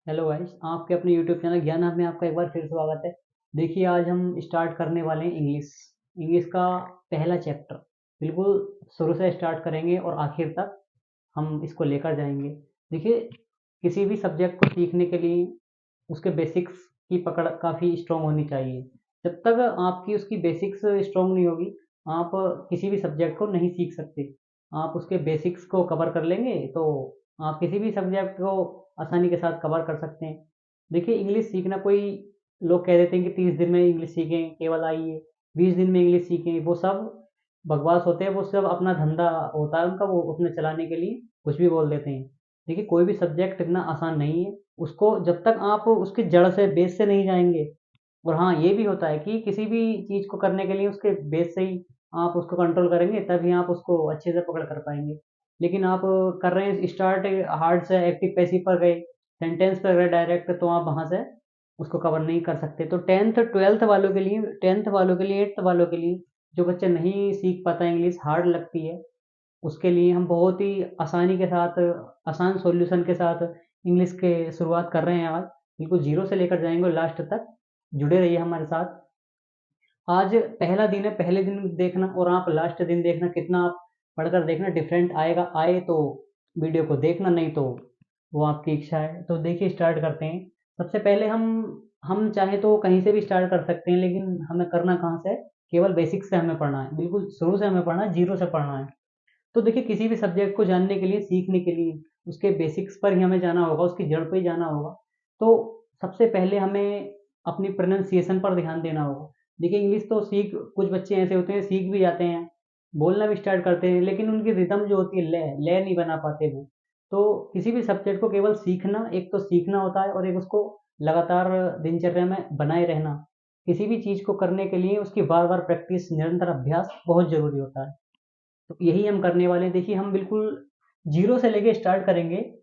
Hello guys, आपके अपने YouTube channel ज्ञान हब में आपका एक बार फिर स्वागत है। देखिए, आज हम स्टार्ट करने वाले हैं इंग्लिश। इंग्लिश का पहला चैप्टर बिल्कुल शुरू से स्टार्ट करेंगे और आखिर तक हम इसको लेकर जाएंगे। देखिए, किसी भी सब्जेक्ट को सीखने के लिए उसके बेसिक्स की पकड़ काफ़ी स्ट्रॉन्ग होनी चाहिए। जब तक आपकी उसकी बेसिक्स स्ट्रॉन्ग नहीं होगी, आप किसी भी सब्जेक्ट को नहीं सीख सकते। आप उसके बेसिक्स को कवर कर लेंगे तो आप किसी भी सब्जेक्ट को आसानी के साथ कवर कर सकते हैं। देखिए, इंग्लिश सीखना कोई लोग कह देते हैं कि 30 दिन में इंग्लिश सीखें, केवल आइए, 20 दिन में इंग्लिश सीखें, वो सब बकवास होते हैं। वो सब अपना धंधा होता है उनका, वो अपने चलाने के लिए कुछ भी बोल देते हैं। देखिए, कोई भी सब्जेक्ट इतना आसान नहीं है। उसको जब तक आप उसकी जड़ से, बेस से नहीं जाएँगे। और हाँ, ये भी होता है कि किसी भी चीज़ को करने के लिए उसके बेस से ही आप उसको कंट्रोल करेंगे, तभी आप उसको अच्छे से पकड़ कर पाएँगे। लेकिन आप कर रहे हैं स्टार्ट हार्ड से एक्टिव पैसिव पर गए, सेंटेंस पर गए डायरेक्ट, तो आप वहाँ से उसको कवर नहीं कर सकते। तो 10th 12th वालों के लिए, 10th वालों के लिए, 8th वालों के लिए, जो बच्चे नहीं सीख पाता इंग्लिश, हार्ड लगती है, उसके लिए हम बहुत ही आसानी के साथ, आसान सॉल्यूशन के साथ इंग्लिश के शुरुआत कर रहे हैं आज। बिल्कुल ज़ीरो से लेकर जाएँगे लास्ट तक। जुड़े रहिए हमारे साथ। आज पहला दिन है, पहले दिन देखना और आप लास्ट दिन देखना, कितना आप पढ़कर देखना, डिफरेंट आएगा। आए तो वीडियो को देखना, नहीं तो वो आपकी इच्छा है। तो देखिए, स्टार्ट करते हैं। सबसे पहले हम चाहे तो कहीं से भी स्टार्ट कर सकते हैं, लेकिन हमें करना कहाँ से है? केवल बेसिक से हमें पढ़ना है, बिल्कुल शुरू से हमें पढ़ना है, ज़ीरो से पढ़ना है। तो देखिए, किसी भी सब्जेक्ट को जानने के लिए, सीखने के लिए उसके बेसिक्स पर ही हमें जाना होगा, उसकी जड़ पे ही जाना होगा। तो सबसे पहले हमें अपनी प्रोनंसिएशन पर ध्यान देना होगा। देखिए, इंग्लिश तो सीख, कुछ बच्चे ऐसे होते हैं सीख भी जाते हैं, बोलना भी स्टार्ट करते हैं, लेकिन उनकी रिदम जो होती है, लय लय नहीं बना पाते वो। तो किसी भी सब्जेक्ट को केवल सीखना, एक तो सीखना होता है और एक उसको लगातार दिनचर्या में बनाए रहना। किसी भी चीज़ को करने के लिए उसकी बार-बार प्रैक्टिस, निरंतर अभ्यास बहुत ज़रूरी होता है। तो यही हम करने वाले हैं। देखिए, हम बिल्कुल ज़ीरो से लेके स्टार्ट करेंगे।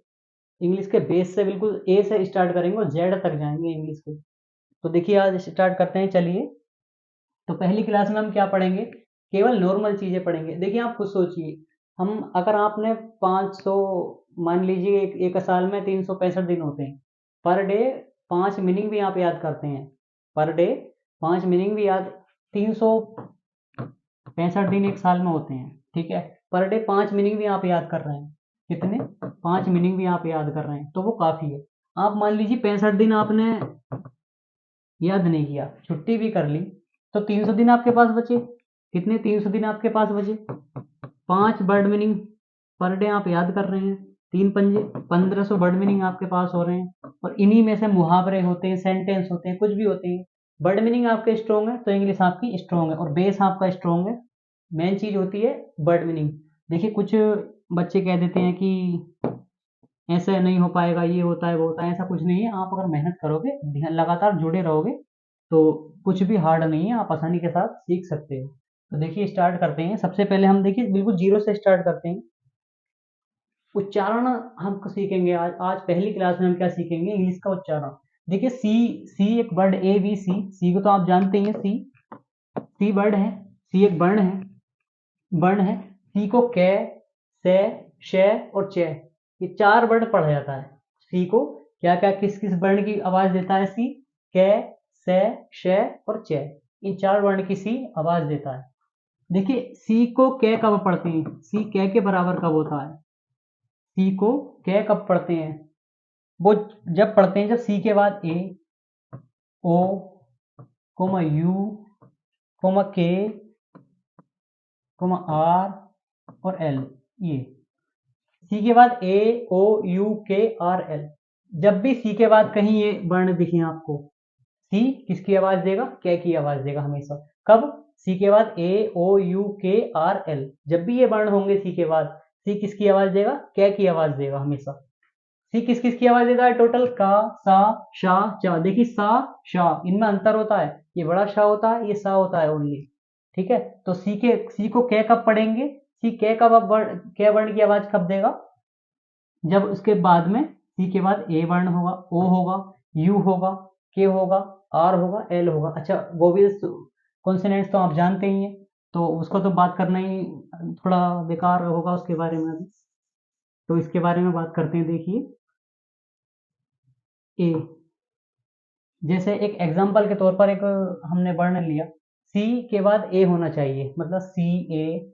इंग्लिश के बेस से, बिल्कुल ए से स्टार्ट करेंगे और जेड तक जाएँगे इंग्लिश के। तो देखिए, आज स्टार्ट करते हैं, चलिए। तो पहली क्लास में हम क्या पढ़ेंगे? केवल नॉर्मल चीज़ें पढ़ेंगे। देखिए, आप खुद सोचिए, हम अगर आपने 500, मान लीजिए एक एक साल में 365 दिन होते हैं। पर डे 5 मीनिंग भी आप याद करते हैं। पर डे 5 मीनिंग भी याद, 365 दिन एक साल में होते हैं, ठीक है? पर डे 5 मीनिंग भी आप याद कर रहे हैं। कितने? 5 मीनिंग भी आप याद कर रहे हैं, तो वो काफ़ी है। आप मान लीजिए 65 दिन आपने याद नहीं किया, छुट्टी भी कर ली, तो 300 दिन आपके पास बचे। कितने? 300 दिन आपके पास बचे। 5 वर्ड मीनिंग पर डे आप याद कर रहे हैं, 3 पंजे 1500 वर्ड मीनिंग आपके पास हो रहे हैं। और इन्हीं में से मुहावरे होते हैं, सेंटेंस होते हैं, कुछ भी होते हैं। वर्ड मीनिंग आपके स्ट्रॉन्ग है तो इंग्लिश आपकी स्ट्रॉन्ग है और बेस आपका स्ट्रॉन्ग है। मेन चीज होती है वर्ड मीनिंग। देखिए, कुछ बच्चे कह देते हैं कि ऐसा नहीं हो पाएगा, ये होता है, वो होता है। ऐसा कुछ नहीं है। आप अगर मेहनत करोगे, लगातार जुड़े रहोगे, तो कुछ भी हार्ड नहीं है, आप आसानी के साथ सीख सकते हो। तो देखिए, स्टार्ट करते हैं। सबसे पहले हम देखिए बिल्कुल जीरो से स्टार्ट करते हैं। उच्चारण हम सीखेंगे आज। आज पहली क्लास में हम क्या सीखेंगे? इंग्लिश का उच्चारण। देखिए, सी, सी एक वर्ड, ए बी सी, सी को तो आप जानते ही हैं। सी, सी वर्ड है, सी एक वर्ण है, वर्ण है। सी को कै, से, श और च, ये 4 वर्ण पढ़ा जाता है। सी को क्या क्या, किस किस वर्ण की आवाज देता है सी? कै, से, श और च, इन 4 वर्ण की सी आवाज देता है। देखिए, सी को कै कब पढ़ते हैं? सी कै के बराबर कब होता है? सी को कै कब पढ़ते हैं? वो जब पढ़ते हैं जब सी के बाद ए, ओ, कोमा यू, कोमा के, कोमा आर और एल। ये सी के बाद ए, ओ, यू, के, आर, एल। जब भी सी के बाद कहीं ये वर्ण दिखे आपको, सी किसकी आवाज देगा? कै की आवाज देगा हमेशा। कब? सी के बाद ए, ओ, यू, के, आर, एल। जब भी ये वर्ण होंगे सी के बाद, सी किसकी आवाज देगा? कै की आवाज देगा हमेशा। सी किस किस की आवाज देता है टोटल? का, सा, शा, चा। देखिए, सा, शा, इनमें अंतर होता है। ये बड़ा शा होता है, ये सा होता है ओनली। ठीक है? तो सी को कै कब पढ़ेंगे? सी कै कब, अब कै वर्ण की आवाज कब देगा? जब उसके बाद में सी के बाद ए वर्ण होगा, ओ होगा, यू होगा, के होगा, आर होगा, एल होगा। अच्छा, वोवेल्स, कॉन्सोनेंट्स तो आप जानते ही हैं, तो उसको तो बात करना ही थोड़ा बेकार होगा उसके बारे में अभी। तो इसके बारे में बात करते हैं। देखिए, ए। जैसे एक एग्जांपल के तौर पर एक हमने वर्ण लिया, सी के बाद ए होना चाहिए, मतलब C A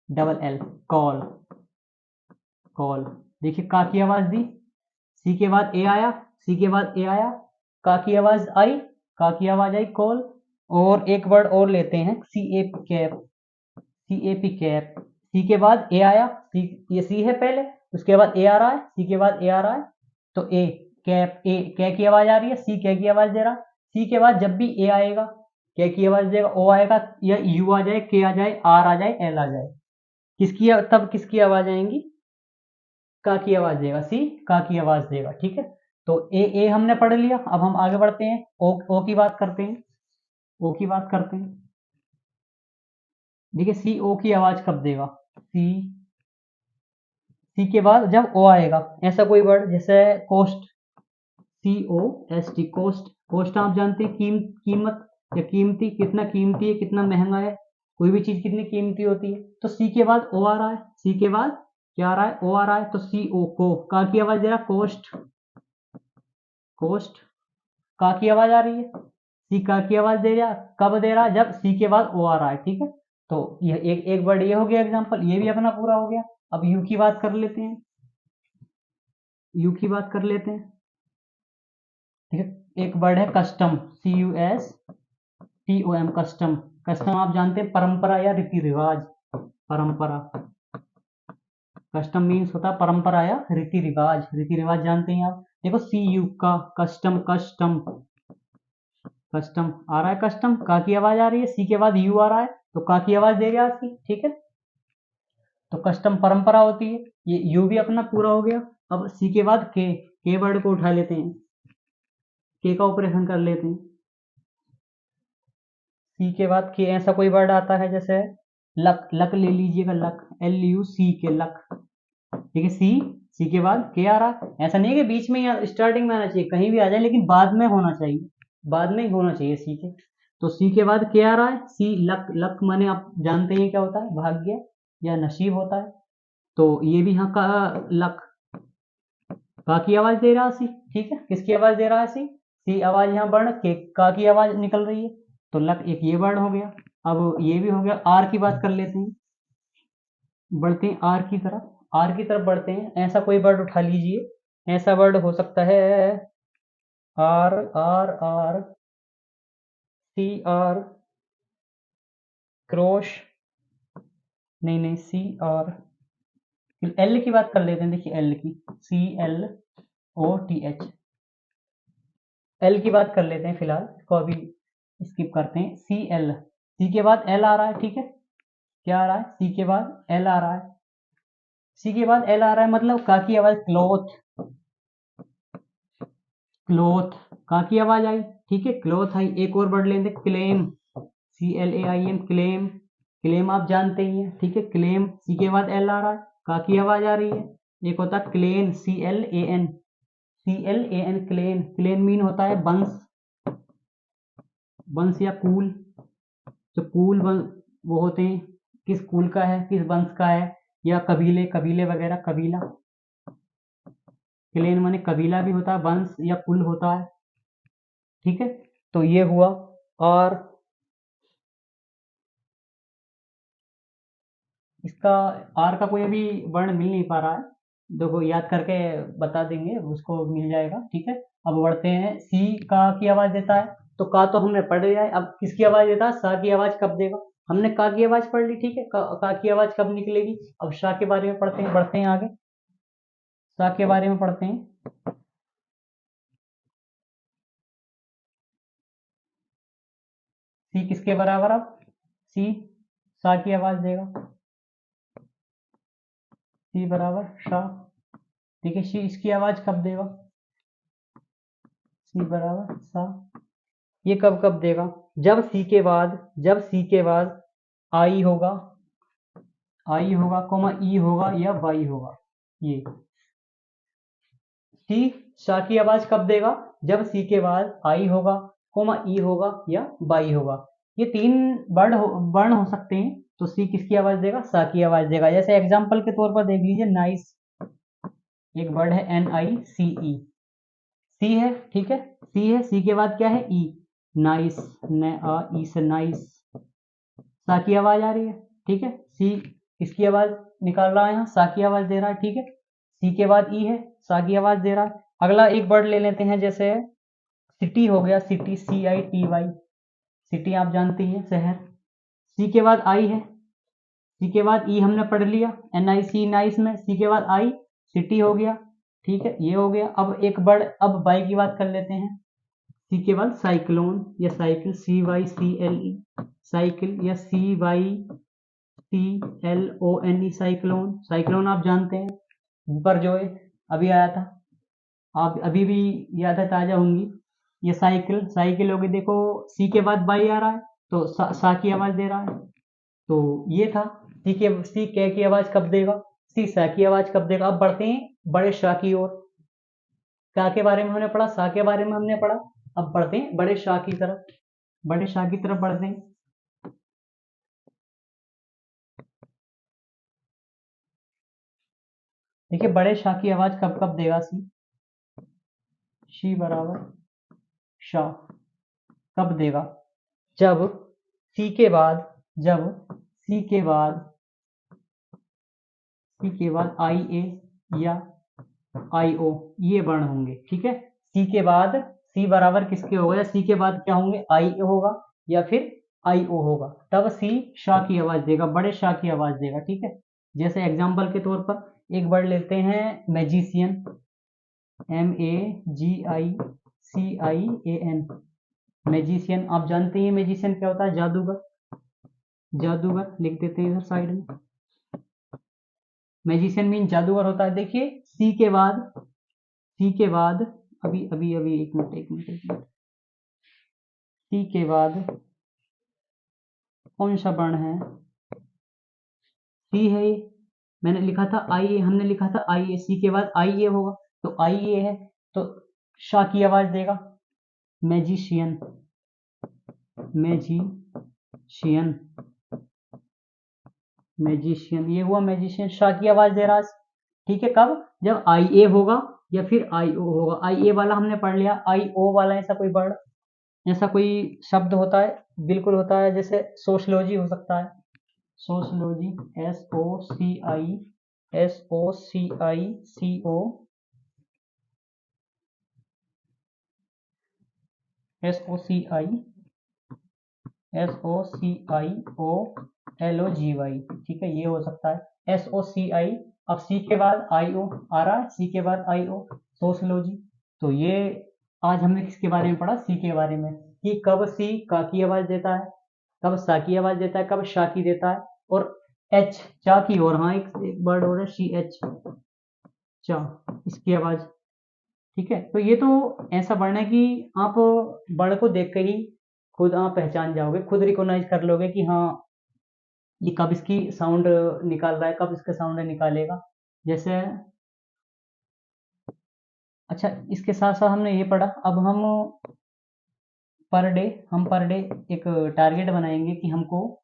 double L, call. Call, देखिए का की आवाज दी, सी के बाद ए आया, सी के बाद ए आया, का की आवाज आई, का की आवाज आई, कॉल। और एक वर्ड और लेते हैं, C A P, cap. C A P, cap. C के बाद ए आया, सी, ये सी है पहले, उसके बाद ए आ रहा है, सी के बाद ए आ रहा है, तो ए, कैप, ए कै की आवाज आ रही है, सी कै की आवाज दे रहा। सी के बाद जब भी ए आएगा कै की आवाज देगा, ओ आएगा या यू आ जाए, के आ जाए, आर आ जाए, एल आ जाए, किसकी तब किसकी आवाज आएंगी, का की आवाज देगा, सी का की आवाज देगा। ठीक है, तो ए हमने पढ़ लिया। अब हम आगे बढ़ते हैं, ओ की बात करते हैं, ओ की बात करते हैं। देखिए सी ओ की आवाज कब देगा, सी, सी के बाद जब ओ आएगा, ऐसा कोई वर्ड जैसे cost, C O S T, cost. Cost आप जानते हैं कीमत या कीमती, कितना कीमती है, कितना महंगा है, कोई भी चीज कितनी कीमती होती है। तो सी के बाद ओ आ रहा है, सी के बाद क्या आ रहा है, ओ आ रहा है, तो सी ओ, को, का की आवाज दे रहा, कोस्ट। कोस्ट, का की आवाज आ रही है, सी का की आवाज दे रहा, कब दे रहा, जब सी के बाद ओ आ रहा है। ठीक है, तो ये एक वर्ड ये हो गया एग्जांपल, ये भी अपना पूरा हो गया। अब यू की बात कर लेते हैं, यू की बात कर लेते हैं। ठीक है, एक वर्ड है custom, C U S T O M, custom. Custom आप जानते हैं परंपरा या रीति रिवाज, परंपरा। कस्टम मीन्स होता है परंपरा या रीति रिवाज, रीति रिवाज जानते हैं आप। देखो सी यू का, कस्टम, कस्टम, कस्टम आ रहा है, कस्टम, का की आवाज आ रही है, सी के बाद यू आ रहा है, तो का की आवाज दे रहा है, ठीक है। तो कस्टम परंपरा होती है, ये यू भी अपना पूरा हो गया। अब सी के बाद के वर्ड को उठा लेते हैं, के का ऑपरेशन कर लेते हैं। सी के बाद के ऐसा कोई वर्ड आता है जैसे लक, लक ले लीजिएगा, लक, एल यू सी के, लक। ठीक है, सी के बाद के आ रहा है, ऐसा नहीं है कि बीच में या स्टार्टिंग में आना चाहिए, कहीं भी आ जाए, लेकिन बाद में होना चाहिए, बाद में ही होना चाहिए सी के। तो सी के बाद क्या आ रहा है, सी, लक। लक माने आप जानते हैं क्या होता है, भाग्य या नसीब होता है। तो ये भी यहाँ का लक, का की आवाज दे रहा है सी। ठीक है, किसकी आवाज दे रहा है, सी आवाज यहाँ वर्ण के, का की आवाज निकल रही है, तो लक एक ये वर्ड हो गया। अब ये भी हो गया। आर की बात कर लेते हैं, बढ़ते हैं आर की तरफ, आर की तरफ बढ़ते हैं। ऐसा कोई वर्ड उठा लीजिए, ऐसा वर्ड हो सकता है R, R, R, C R, cross, नहीं नहीं, सी आर। एल की बात कर लेते हैं, देखिए एल की, C L O T H. L की बात कर लेते हैं फिलहाल, इसको अभी स्किप करते हैं। सी एल, सी के बाद एल आ रहा है, ठीक है, क्या आ रहा है, सी के बाद एल आ रहा है, सी के बाद एल आ रहा है, मतलब का की आवाज क्लोथ, क्लोथ, का की आवाज आई, ठीक है, क्लोथ आई। एक और वर्ड लेंगे, claim, C L A I M, claim. Claim आप जानते ही हैं, ठीक है, क्लेम, सी के बाद एल आ रहा है, का की आवाज आ रही है। एक होता है clan, C L A N, C L A N, clan. Clan mean होता है वंश, वंश या कुल। जो कुल वो होते हैं, किस कुल का है, किस वंश का है, या कबीले, कबीले वगैरह, कबीला। क्लेन माने कबीला भी होता है, वंश या कुल होता है, ठीक है। तो ये हुआ। और इसका आर का कोई अभी वर्ण मिल नहीं पा रहा है, देखो याद करके बता देंगे, उसको मिल जाएगा, ठीक है। अब बढ़ते हैं, सी का की आवाज देता है, तो का तो हमने पढ़ लिया है। अब किसकी आवाज देता है, सा की आवाज कब देगा, हमने का की आवाज पढ़ ली, ठीक है, का की आवाज कब निकलेगी। अब शा के बारे में पढ़ते हैं, बढ़ते हैं आगे, सा के बारे में पढ़ते हैं। सी किसके बराबर, अब सी, सा की आवाज देगा, सी बराबर शा, ठीक है। सी इसकी आवाज कब देगा, सी बराबर सा। ये कब कब देगा, जब सी के बाद, जब सी के बाद आई होगा, आई होगा, कोमा ई होगा या वाई होगा। ये सी, शा की आवाज कब देगा, जब सी के बाद आई होगा, कोमा ई होगा या वाई होगा। ये तीन वर्ण हो सकते हैं, तो सी किसकी आवाज देगा, सा की आवाज देगा। जैसे एग्जांपल के तौर पर देख लीजिए, नाइस, एक वर्ड है एन आई सी ई, सी है, ठीक है, सी है, सी के बाद क्या है, ई, नाइस, ई से नाइस, सा की आवाज आ रही है, ठीक है, सी इसकी आवाज निकाल रहा है, यहाँ सा की आवाज दे रहा है, ठीक है, सी के बाद ई है, सा की आवाज दे रहा है। अगला एक वर्ड ले लेते हैं, जैसे सिटी हो गया, सिटी, CITY, सिटी आप जानती हैं, शहर। सी के बाद आई है, सी के बाद ई हमने पढ़ लिया, NIC, नाइस में, सी के बाद आई, सिटी हो गया, ठीक है, ये हो गया। अब एक वर्ड, अब बाई की बात कर लेते हैं, सी के बाद साइक्लोन या साइकिल, CYCLE, साइकिल, या CYCLONE, साइक्लोन, साइक्लोन आप जानते हैं, ऊपर जो है अभी आया था, आप अभी भी यादें ताजा होंगी। ये साइकिल, साइकिल होगी, देखो सी के बाद बाई आ रहा है, तो सा की आवाज दे रहा है, तो ये था। सी के की आवाज कब देगा, सी सा की आवाज कब देगा। अब बढ़ते हैं बड़े शाह की ओर। क्या के बारे में हमने पढ़ा, सा के बारे में हमने पढ़ा, अब बढ़ते हैं बड़े शाह की तरफ, बड़े शाह की तरफ बढ़ते हैं। देखिए बड़े शाह की आवाज कब कब देगा, शी बराबर शाह, कब देगा, जब सी के बाद, जब सी के बाद, सी के बाद IA या IO, ये वर्ण होंगे, ठीक है, सी के बाद, सी बराबर किसके होगा, या सी के बाद क्या होंगे, IA होगा या फिर IO होगा, तब सी शाह की आवाज देगा, बड़े शाह की आवाज देगा, ठीक है। जैसे एग्जाम्पल के तौर पर एक वर्ड लेते हैं, मैजिशियन, MAGICIAN, मैजिशियन, आप जानते हैं मैजिशियन क्या होता है, जादूगर, जादूगर लिख देते हैं इधर साइड में, मैजिशियन मीन जादूगर होता है। देखिए सी के बाद, सी के बाद, अभी अभी अभी एक मिनट एक मिनट एक मिनट, सी के बाद कौन सा वर्ण है, सी है, मैंने लिखा था IA, हमने लिखा था IA, सी के बाद IA होगा, तो IA है, तो शाह की आवाज देगा, मैजिशियन, मैजिशियन, मैजिशियन, ये हुआ मैजिशियन, शाह की आवाज दे रहा है, ठीक है, कब, जब IA होगा या फिर IO होगा। IA वाला हमने पढ़ लिया, IO वाला ऐसा कोई वर्ड, ऐसा कोई शब्द होता है, बिल्कुल होता है, जैसे सोशलॉजी हो सकता है, सोशलॉजी, SOCIOLOGY, ठीक है, ये हो सकता है SOCI। अब सी के बाद IO आ रहा है, सी के बाद IO, सोशलॉजी। तो ये आज हमने किसके बारे में पढ़ा, सी के बारे में, कि कब सी का की आवाज देता है, कब सा की आवाज देता है, कब शा की देता है, और एच, चा की ओर, हाँ एक वर्ड और है, CH, चा, इसकी आवाज, ठीक है। तो ये तो ऐसा वर्ण है कि आप वर्ण को देख कर ही खुद आप पहचान जाओगे, खुद रिकॉग्नाइज कर लोगे कि हाँ ये कब इसकी साउंड निकाल रहा है, कब इसका साउंड निकालेगा। जैसे अच्छा, इसके साथ साथ हमने ये पढ़ा, अब हम पर डे एक टारगेट बनाएंगे कि हमको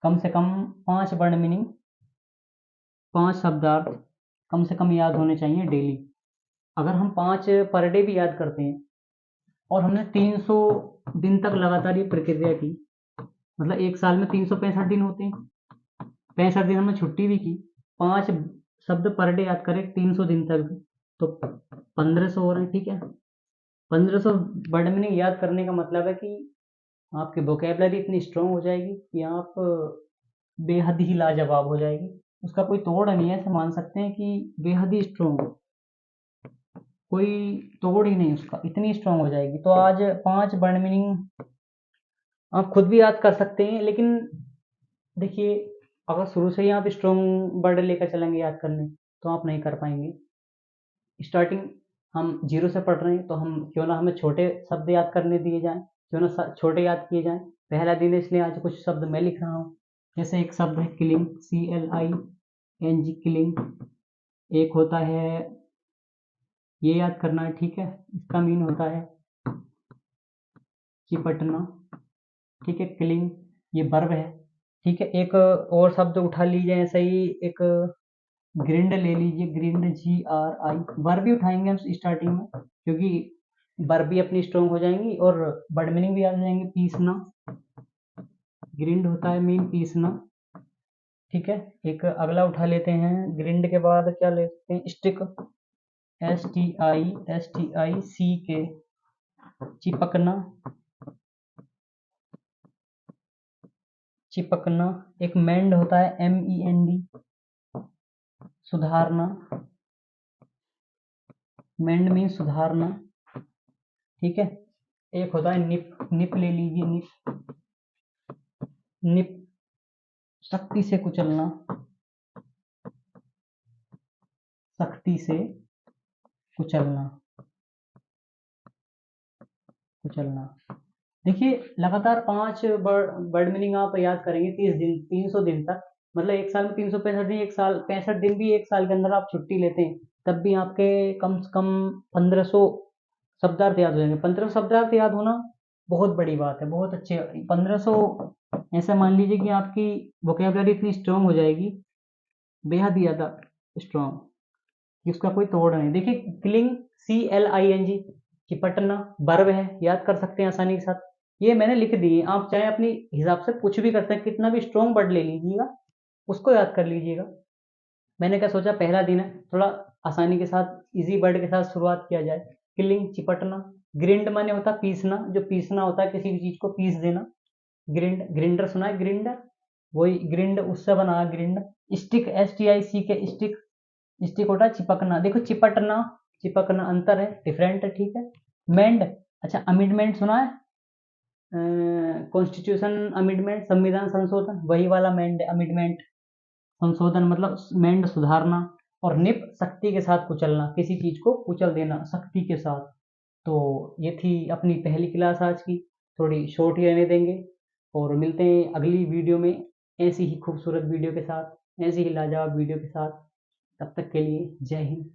कम से कम 5 वर्ड मीनिंग, 5 शब्दार्थ कम से कम याद होने चाहिए डेली। अगर हम 5 पर डे भी याद करते हैं और हमने 300 दिन तक लगातार ये प्रक्रिया की, मतलब एक साल में 365 दिन होते हैं, 65 दिन हमने छुट्टी भी की, 5 शब्द पर डे याद करें 300 दिन तक भी, तो 1500 हो रहे हैं, ठीक है। 1500 वर्ड मीनिंग याद करने का मतलब है कि आपकी वोकेबलरी इतनी स्ट्रांग हो जाएगी कि आप बेहद ही लाजवाब हो जाएगी, उसका कोई तोड़ नहीं है, ऐसे मान सकते हैं कि बेहद ही स्ट्रांग, कोई तोड़ ही नहीं उसका, इतनी स्ट्रांग हो जाएगी। तो आज 5 वर्ड मीनिंग आप खुद भी याद कर सकते हैं, लेकिन देखिए अगर शुरू से ही आप स्ट्रांग वर्ड लेकर चलेंगे याद करने, तो आप नहीं कर पाएंगे। स्टार्टिंग हम जीरो से पढ़ रहे हैं, तो हम क्यों ना हमें छोटे शब्द याद करने दिए जाएं, क्यों ना छोटे याद किए जाएं। पहला दिन है इसलिए आज कुछ शब्द मैं लिख रहा हूँ, जैसे एक शब्द है किलिंग, CLING, किलिंग। एक होता है, ये याद करना है, ठीक है, इसका मीन होता है चिपटना, ठीक है, किलिंग, ये वर्ब है, ठीक है। एक और शब्द उठा लीजिए, ऐसे ही एक ग्रिंड ले लीजिए, ग्रिंड, GRI, वर्ब भी उठाएंगे हम स्टार्टिंग में, क्योंकि वर्ब भी अपनी स्ट्रॉन्ग हो जाएंगी और वर्ड मीनिंग भी आ जाएंगे। पीसना, ग्रिंड होता है मीन पीसना, ठीक है। एक अगला उठा लेते हैं, ग्रिंड के बाद क्या ले सकते हैं, स्टिक, STICK, चिपकना, चिपकना। एक मेंड होता है MEND, सुधारना, मेंड मीन सुधारना, ठीक है। एक होता है निप, निप ले लीजिए, निप, निप सख्ती से कुचलना, सख्ती से कुचलना, कुचलना। देखिए लगातार 5 वर्ड मीनिंग आप याद करेंगे 30 दिन, 300 दिन तक, मतलब एक साल में 365 दिन, एक साल 65 दिन भी एक साल के अंदर आप छुट्टी लेते हैं, तब भी आपके कम से कम 1500 शब्दार्थ याद हो जाएंगे। 1500 शब्दार्थ याद होना बहुत बड़ी बात है, बहुत अच्छे। 1500 ऐसा मान लीजिए कि आपकी वोकेबलरी इतनी स्ट्रांग हो जाएगी, बेहद ही ज़्यादा स्ट्रांग, कि उसका कोई तोड़ नहीं। देखिए क्लिंग, CLING, चिपटना वर्ब है, याद कर सकते हैं आसानी के साथ। ये मैंने लिख दिए, आप चाहे अपनी हिसाब से कुछ भी करते हैं, कितना भी स्ट्रॉन्ग वर्ड ले लीजिएगा, उसको याद कर लीजिएगा। मैंने क्या सोचा, पहला दिन है, थोड़ा आसानी के साथ इजी वर्ड के साथ शुरुआत किया जाए। किलिंग, चिपटना। ग्रिंड माने होता पीसना, जो पीसना होता है किसी भी चीज को पीस देना। ग्रिंड, ग्रिंडर सुना है, ग्रिंडर, वही ग्रिंड उससे बना grind. Stick, STICK, stick, stick होता है चिपकना। देखो चिपटना, चिपकना अंतर है, डिफरेंट है, ठीक है। मेंड, अच्छा अमिडमेंट सुना है, कॉन्स्टिट्यूशन अमिडमेंट, संविधान संशोधन, वही वाला मेंड, अमिडमेंट संशोधन, मतलब मेंड सुधारना। और निप सख्ती के साथ कुचलना, किसी चीज को कुचल देना सख्ती के साथ। तो ये थी अपनी पहली क्लास आज की, थोड़ी शॉर्ट ही रहने देंगे, और मिलते हैं अगली वीडियो में ऐसी ही खूबसूरत वीडियो के साथ, ऐसी ही लाजवाब वीडियो के साथ। तब तक के लिए जय हिंद।